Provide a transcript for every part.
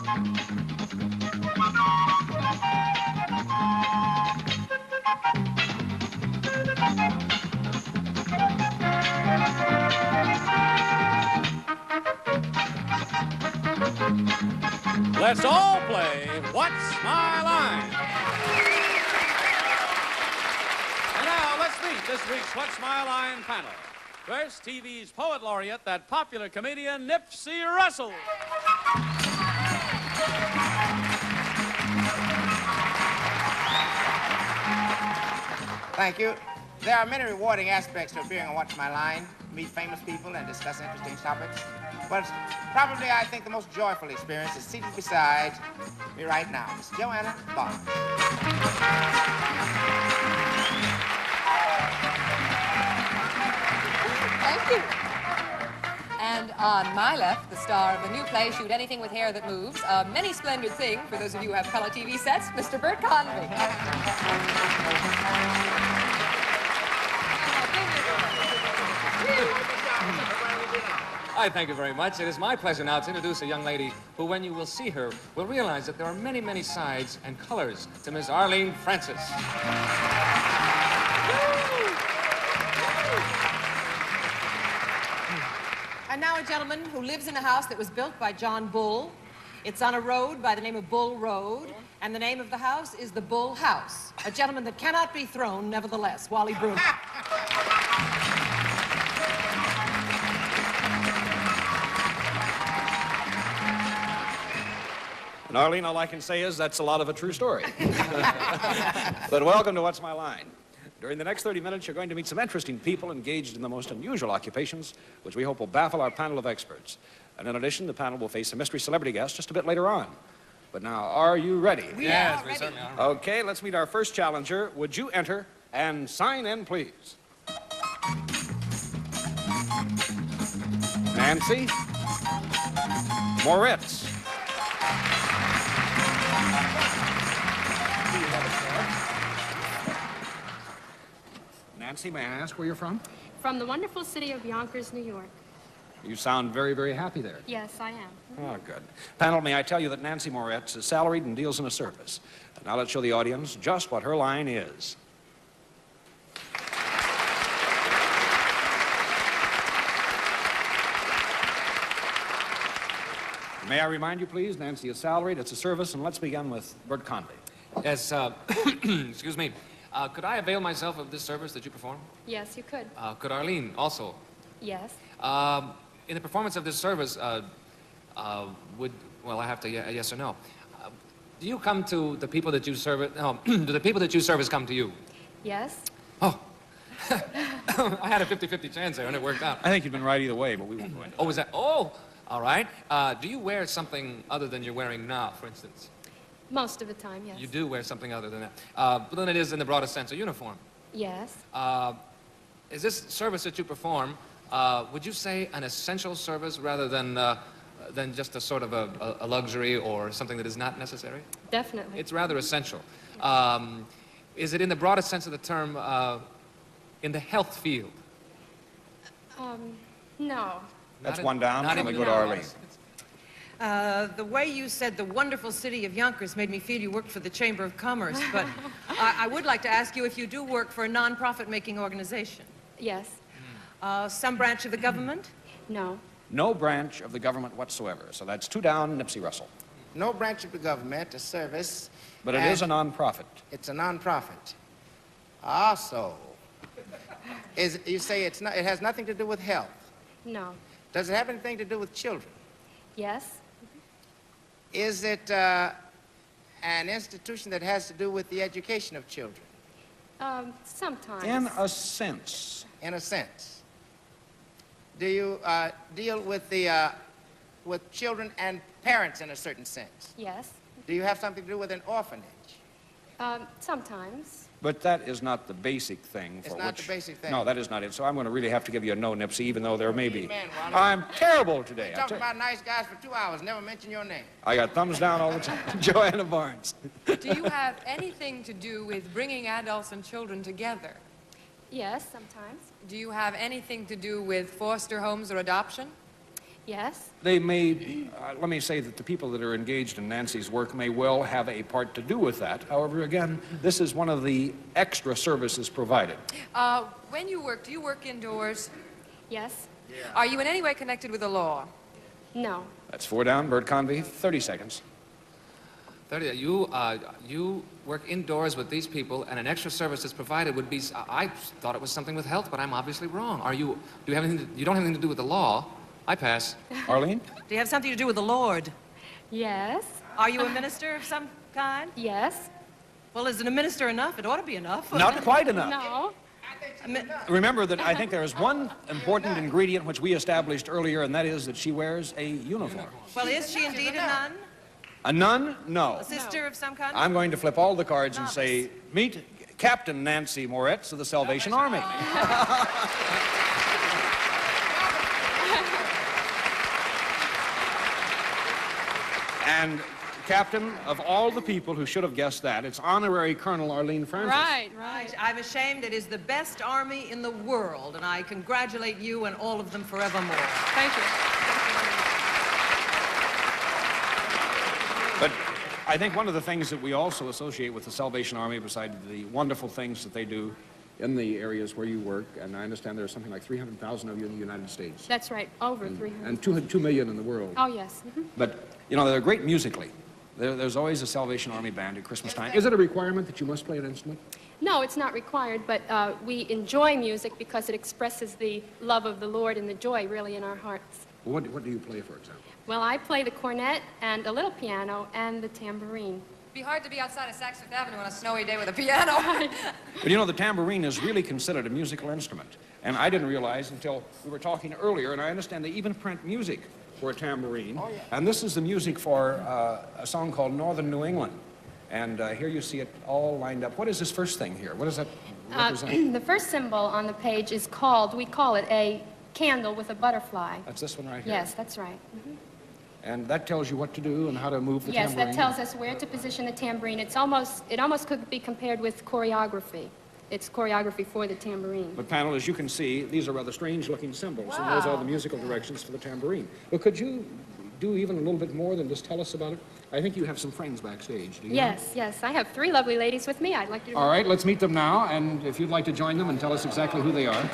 Let's all play What's My Line? And now let's meet this week's What's My Line panel. First, TV's poet laureate, that popular comedian Nipsey Russell. Thank you. There are many rewarding aspects to appearing on What's My Line, meet famous people and discuss interesting topics. But probably I think the most joyful experience is seated beside me right now, Miss Joanna Barnes. Thank you. And on my left, the star of the new play, Shoot Anything with Hair That Moves, a many splendid thing, for those of you who have color TV sets, Mr. Bert Convy. Hi, thank you very much. It is my pleasure now to introduce a young lady who, when you will see her, will realize that there are many, many sides and colors to Miss Arlene Francis. And now a gentleman who lives in a house that was built by John Bull. It's on a road by the name of Bull Road, and the name of the house is the Bull House. A gentleman that cannot be thrown, nevertheless, Wally Bruno. And Arlene, all I can say is that's a lot of a true story. But welcome to What's My Line. During the next 30 minutes, you're going to meet some interesting people engaged in the most unusual occupations, which we hope will baffle our panel of experts. And in addition, the panel will face a mystery celebrity guest just a bit later on. But now, are you ready? Yes, we certainly are. Okay, let's meet our first challenger. Would you enter and sign in, please? Nancy Moritz. Nancy, may I ask where you're from? From the wonderful city of Yonkers, New York. You sound very, very happy there. Yes, I am. Oh, good. Panel, may I tell you that Nancy Moritz is salaried and deals in a service. And now let's show the audience just what her line is. May I remind you, please, Nancy is salaried, it's a service, and let's begin with Bert Convy. Yes, excuse me. Could I avail myself of this service that you perform? Yes, you could. Could Arlene also? Yes. In the performance of this service, well, I have to, yes or no. Do you come to the people that you service, no, do the people that you service come to you? Yes. Oh. I had a 50-50 chance there, and it worked out. I think you've been right either way, but we won't go into Oh, is that, oh, all right. Do you wear something other than you're wearing now, for instance? Most of the time, yes. You do wear something other than that. But then it is, in the broadest sense, a uniform. Yes. Is this service that you perform, would you say an essential service rather than just a sort of a luxury or something that is not necessary? Definitely. It's rather essential. Is it in the broadest sense of the term in the health field? No. That's one down. Not Let me in- go to Arlene. The way you said the wonderful city of Yonkers made me feel you worked for the Chamber of Commerce, but I would like to ask you if you do work for a non-profit-making organization. Yes. Some branch of the government? No. No branch of the government whatsoever. So that's two down, Nipsey Russell. No branch of the government, a service. But it is a non-profit. It's a non-profit. Also, you say it has nothing to do with health. No. Does it have anything to do with children? Yes. Is it an institution that has to do with the education of children? Sometimes. In a sense. In a sense. Do you deal with with children and parents in a certain sense? Yes. Do you have something to do with an orphanage? Sometimes. But that is not the basic thing for It's which... not the basic thing. No, that is not it. So I'm going to really have to give you a no, Nipsey, even though there may be... Amen, Wally. I'm terrible today. You talked about nice guys for 2 hours, never mention your name. I got thumbs down all the time. Joanna Barnes. Do you have anything to do with bringing adults and children together? Yes, sometimes. Do you have anything to do with foster homes or adoption? Yes. They may, let me say that the people that are engaged in Nancy's work may well have a part to do with that. However, again, this is one of the extra services provided. When you work, do you work indoors? Yes. Are you in any way connected with the law? No. That's 4 down. Bert Convy, 30 seconds. 30, you work indoors with these people, and an extra service that's provided would be, I thought it was something with health, but I'm obviously wrong. You don't have anything to do with the law? I pass. Arlene? Do you have something to do with the Lord? Yes. Are you a minister of some kind? Yes. Well, isn't a minister enough? It ought to be enough. Not quite enough. No. Remember that I think there is one important ingredient which we established earlier, and that is that she wears a uniform. Well, is she indeed a nun? A nun? No. A sister of some kind? I'm going to flip all the cards and say, meet Captain Nancy Moretz of the Salvation Army. And Captain, of all the people who should have guessed that, it's Honorary Colonel Arlene Francis. Right. I'm ashamed. It is the best army in the world, and I congratulate you and all of them forevermore. Thank you. But I think one of the things that we also associate with the Salvation Army, besides the wonderful things that they do in the areas where you work, and I understand there's something like 300,000 of you in the United States. That's right. Over 300. And 2 million in the world. Oh, yes. But, you know, they're great musically. There's always a Salvation Army band at Christmas time. Is it a requirement that you must play an instrument? No, it's not required, but we enjoy music because it expresses the love of the Lord and the joy really in our hearts. What do you play, for example? Well, I play the cornet and a little piano and the tambourine. It'd be hard to be outside of Saks Fifth Avenue on a snowy day with a piano. But you know, the tambourine is really considered a musical instrument. And I didn't realize until we were talking earlier, and I understand they even print music for a tambourine. Oh, yeah. And this is the music for a song called Northern New England. And here you see it all lined up. What is this first thing here? What does that represent? The first symbol on the page is called, we call it a candle with a butterfly. That's this one right here? Yes, that's right. And that tells you what to do and how to move the Yes, tambourine? that tells us where to position the tambourine. It almost could be compared with choreography. It's choreography for the tambourine. But panel, as you can see, these are rather strange-looking symbols, and those are the musical directions for the tambourine. Well, could you do even a little bit more than just tell us about it? I think you have some friends backstage, do you? Yes. I have 3 lovely ladies with me. I'd like you to... All right, let's meet them now, and if you'd like to join them and tell us exactly who they are.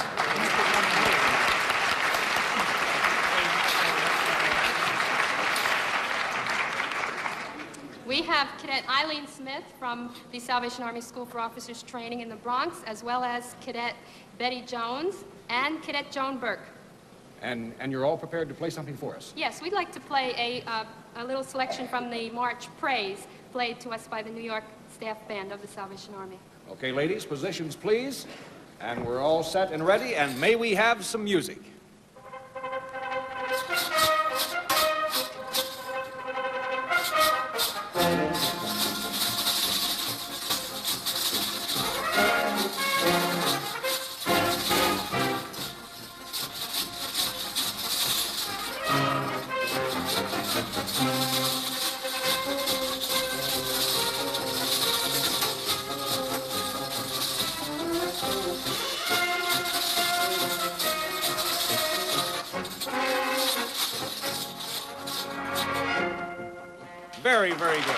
We have Cadet Eileen Smith from the Salvation Army School for Officers Training in the Bronx, as well as Cadet Betty Jones and Cadet Joan Burke. And you're all prepared to play something for us? Yes, we'd like to play a little selection from the March Praise, played to us by the New York Staff Band of the Salvation Army. Okay, ladies, positions, please. And we're all set and ready, and may we have some music. Very, very good.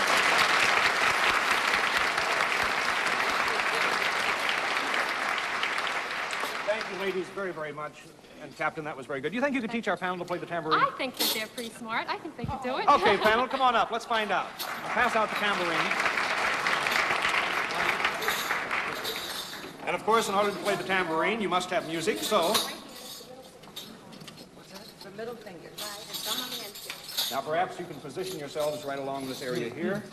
Thank you, ladies, very, very much. And, Captain, that was very good. Do you think you could teach our panel to play the tambourine? I think that they're pretty smart. I think they could do it. Okay, panel, come on up. Let's find out. Pass out the tambourine. And, of course, in order to play the tambourine, you must have music, so... The middle finger. Now, perhaps you can position yourselves right along this area here.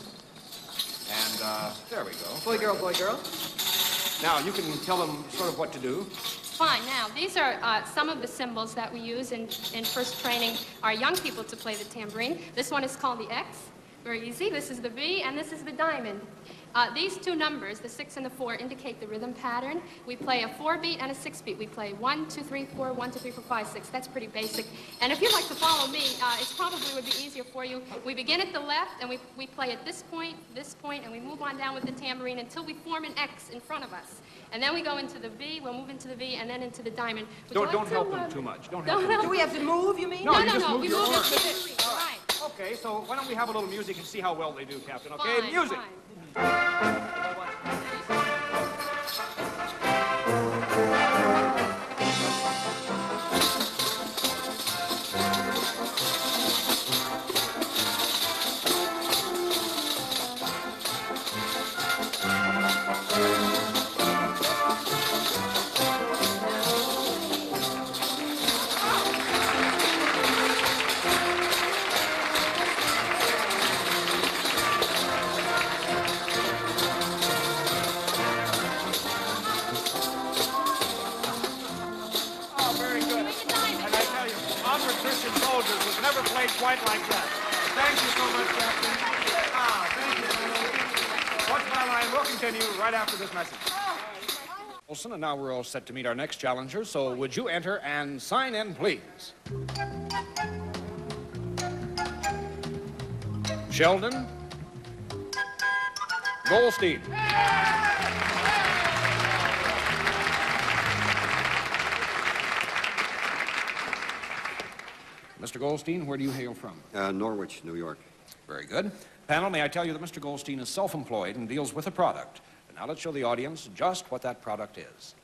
And, there we go. Boy, girl, boy, girl. Now, you can tell them sort of what to do. Fine. Now, these are some of the symbols that we use in first training our young people to play the tambourine. This one is called the X. Very easy. This is the V, and this is the diamond. These two numbers, the 6 and the 4, indicate the rhythm pattern. We play a 4-beat and a 6-beat. We play 1, 2, 3, 4, 1, 2, 3, 4, 5, 6. That's pretty basic. And if you'd like to follow me, it probably would be easier for you. We begin at the left, and we play at this point, and we move on down with the tambourine until we form an X in front of us. And then we go into the V, we'll move into the V, and then into the diamond. Don't help them too much. Don't help them. Do we have to move, you mean? No, No, just no, move we your move arms. into this. All right. Okay, so why don't we have a little music and see how well they do, Captain, okay? Fine, Music! fine. Oh, very good. And I tell you, unrestricted soldiers was never played quite like that. Thank you so much, Captain. Thank you, fellows. Watch my line. We'll continue right after this message. Olson, and now we're all set to meet our next challenger, so would you enter and sign in, please? Sheldon Goldstein. Mr. Goldstein, where do you hail from? Norwich, New York. Very good. Panel, may I tell you that Mr. Goldstein is self-employed and deals with a product. And now let's show the audience just what that product is.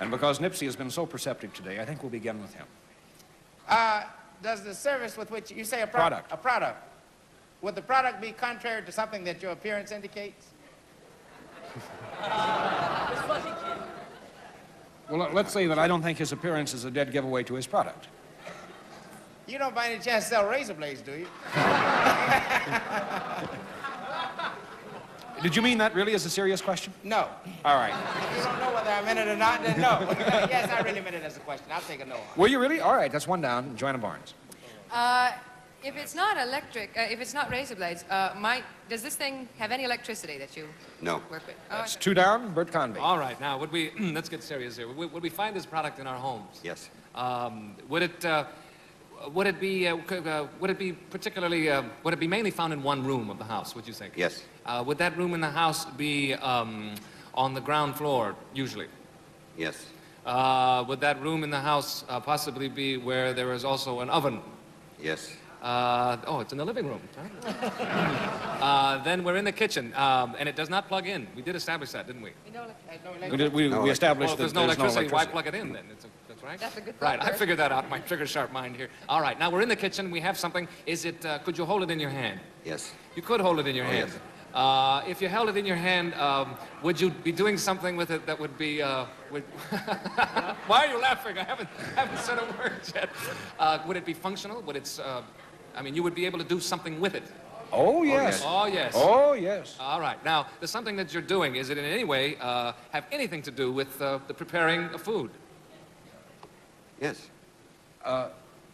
And because Nipsey has been so perceptive today, I think we'll begin with him. Does the service with which you say a Product. A product. Would the product be contrary to something that your appearance indicates? Well, let's say that I don't think his appearance is a dead giveaway to his product. You don't by any chance sell razor blades, do you? Did you mean that really as a serious question? No. All right. If you don't know whether I meant it or not, then no. Yes, I really meant it as a question. I'll take a no on it. Were you really? All right, that's one down. Joanna Barnes. If it's not electric, if it's not razor blades, does this thing have any electricity that you No. work with? That's two down. Bert Convy. All right, now, would we, let's get serious here. Would we find this product in our homes? Yes. Would it be particularly, would it be mainly found in one room of the house, would you think? Yes. Would that room in the house be on the ground floor, usually? Yes. Would that room in the house possibly be where there is also an oven? Yes. Oh, it's in the living room. Huh? Then we're in the kitchen, and it does not plug in. We did establish that, didn't we? We established Well, if that there's no electricity, why plug it in then? That's right? That's a good Right, thought, I Bert. figured that out, my trigger-sharp mind here. All right, now we're in the kitchen, we have something. Is it, could you hold it in your hand? Yes. You could hold it in your hand. yes. If you held it in your hand, would you be doing something with it that would be, Why are you laughing? I haven't said a word yet. Would it be functional? Would it, I mean, you would be able to do something with it. Oh, yes. Oh, yes. Oh, yes. All right. Now, the something that you're doing, is it in any way have anything to do with the preparing of food? Yes.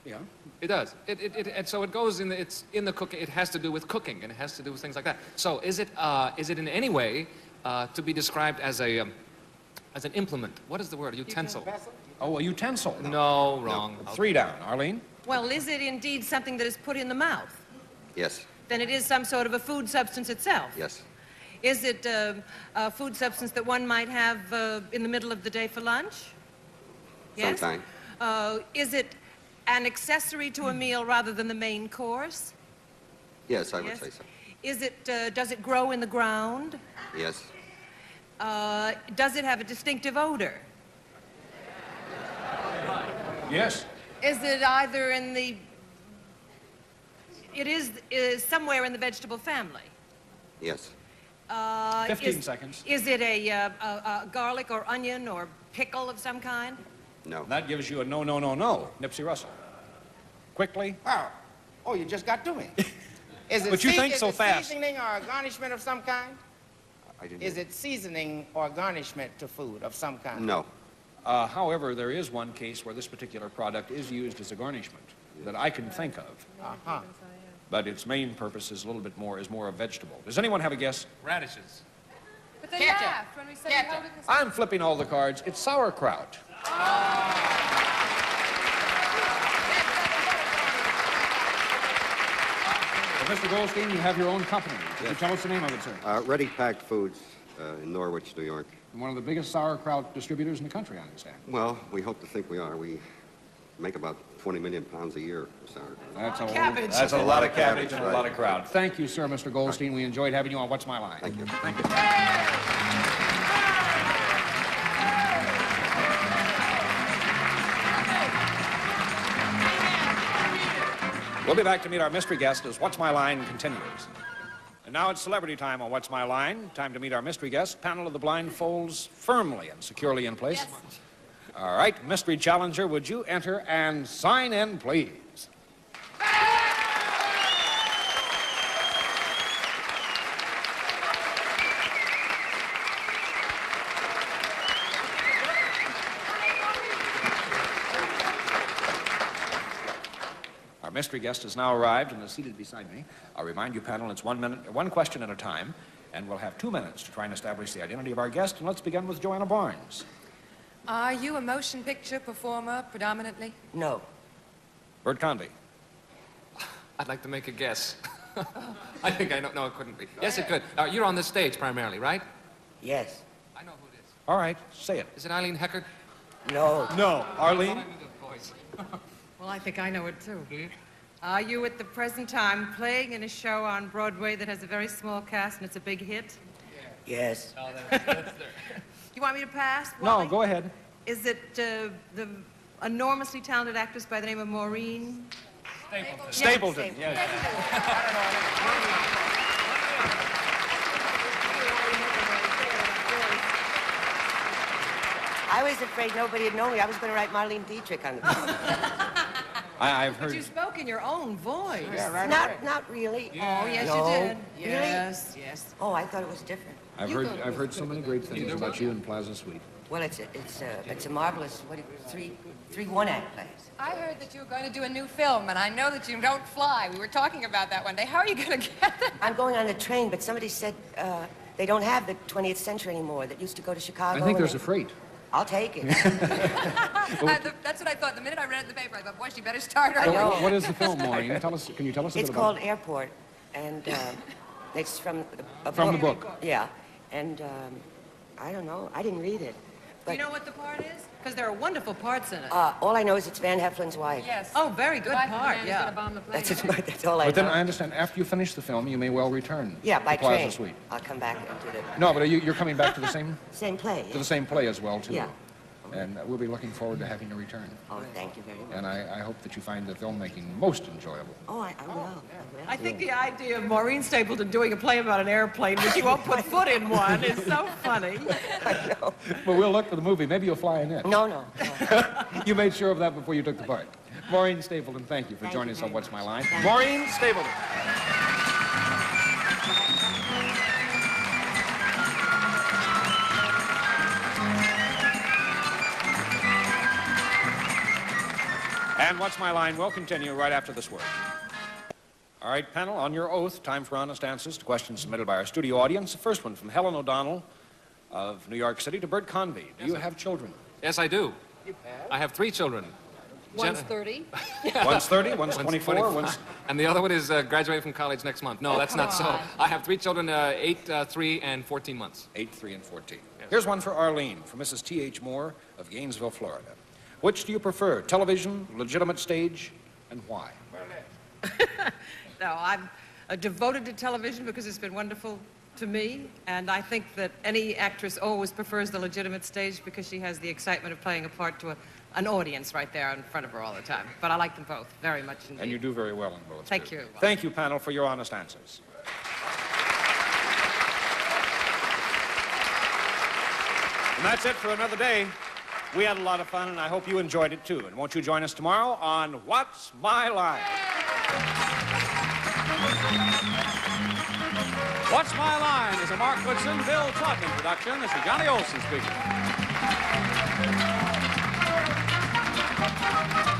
Yeah. It does. And so it goes in the, it's in the cooking. It has to do with cooking, and it has to do with things like that. So is it in any way to be described as an implement? What is the word? A utensil? Oh, a utensil. No, wrong. Three down. Arlene? Well, is it indeed something that is put in the mouth? Yes. Then it is some sort of a food substance itself. Yes. Is it a food substance that one might have in the middle of the day for lunch? Yes? Sometime. Is it an accessory to a meal rather than the main course? Yes, I would Yes? say so. Is it, does it grow in the ground? Yes. Does it have a distinctive odor? Yes. Is it either in the... It is somewhere in the vegetable family. Yes. 15 seconds. Is it a garlic or onion or pickle of some kind? No. That gives you a no, no, no, no. Nipsey Russell. Quickly. Wow. Oh, you just got to me. Is it But you think so is it fast. seasoning or a garnishment of some kind? I didn't. Is it seasoning or garnishment to food of some kind? No. However, there is one case where this particular product is used as a garnishment that I can think of. Uh-huh. But its main purpose is a little bit more, is more a vegetable. Does anyone have a guess? Radishes. But they Ketchup. laughed when we said we held it in the I'm flipping all the cards. It's sauerkraut. Well, Mr. Goldstein, you have your own company. Could you tell us the name of it, sir? Ready Packed Foods in Norwich, New York. One of the biggest sauerkraut distributors in the country, I understand. Well, we hope to think we are. We make about 20 million pounds a year for sauerkraut. That's a lot of cabbage and a lot of kraut. Thank you, sir, Mr. Goldstein. We enjoyed having you on What's My Line. Thank you. Thank you. We'll be back to meet our mystery guest as What's My Line continues. And now it's celebrity time on What's My Line. Time to meet our mystery guest. Panel of the blindfolds firmly and securely in place. Yes. All right, mystery challenger, would you enter and sign in, please? Our mystery guest has now arrived and is seated beside me. I'll remind you, panel, it's 1 minute, one question at a time, and we'll have 2 minutes to try and establish the identity of our guest. And let's begin with Joanna Barnes. Are you a motion picture performer predominantly? No. Bert Convy. I'd like to make a guess. I think I know. No, it couldn't be. Yes, it could. You're on this stage primarily, right? Yes. I know who it is. All right, say it. Is it Eileen Heckard? No. No. Arlene? Well, I think I know it too. Are you at the present time playing in a show on Broadway that has a very small cast and it's a big hit? Yes. Oh, that's there. You want me to pass? No, Wally? go ahead. Is it the enormously talented actress by the name of Maureen? Stapleton, Stapleton. yes. I was afraid nobody would know me. I was going to write Marlene Dietrich on the phone. I've But you heard... spoke in your own voice. Yeah, right. Not really. Oh, yes, No. you did. Really? Yes, yes. Oh, I thought it was different. I've heard so many great things about you in Plaza Suite. Well, it's a marvelous, three one-act plays. I heard that you were going to do a new film, and I know that you don't fly. We were talking about that one day. How are you going to get that? I'm going on a train, but somebody said they don't have the 20th century anymore that used to go to Chicago. I think there's a freight. I'll take it. That's what I thought. The minute I read it in the paper, I thought, boy, she better start her. I know. What is the film, Maureen? Can you tell us a bit It's about called it? Airport, and it's from a From the book. Yeah, and I don't know. I didn't read it. Do But you know what the part is? Because there are wonderful parts in it. all I know is it's Van Heflin's wife. Yes. Oh, very good The wife of the part, man who's yeah. gonna bomb the plane. That's all I But know. then I understand after you finish the film, you may well return Yeah, by to Plaza train. Suite. I'll come back and do the No, but you're coming back to the same same play. as well, too. Yeah. And we'll be looking forward to having you return. Oh, thank you very much. And I hope that you find the filmmaking most enjoyable. Oh, I will. I think the idea of Maureen Stapleton doing a play about an airplane which you won't put foot in one is so funny. I know. Well, we'll look for the movie. Maybe you'll fly in it. No. You made sure of that before you took the part. Maureen Stapleton, thank you for Thank joining you us on very What's My Line. Thank you. Maureen Stapleton. And What's My Line will continue right after this word. All right, panel, on your oath, time for honest answers to questions submitted by our studio audience. The first one from Helen O'Donnell of New York City to Bert Convy. Do you have children? Yes, I do. I have 3 children. One's 30. One's 30, one's 24, one's... And the other one is graduating from college next month. No, that's not so. I have 3 children, 8, 3, and 14 months. 8, 3, and 14. Here's one for Arlene, from Mrs. T.H. Moore of Gainesville, Florida. Which do you prefer, television, legitimate stage, and why? No, I'm devoted to television because it's been wonderful to me, and I think that any actress always prefers the legitimate stage because she has the excitement of playing a part to an audience right there in front of her all the time. But I like them both very much indeed. And you do very well in both. Thank too. you. Thank you, panel, for your honest answers. And that's it for another day. We had a lot of fun, and I hope you enjoyed it, too. And won't you join us tomorrow on What's My Line? What's My Line is a Mark Goodson, Bill Todman production. This is Johnny Olson speaking. Thank you.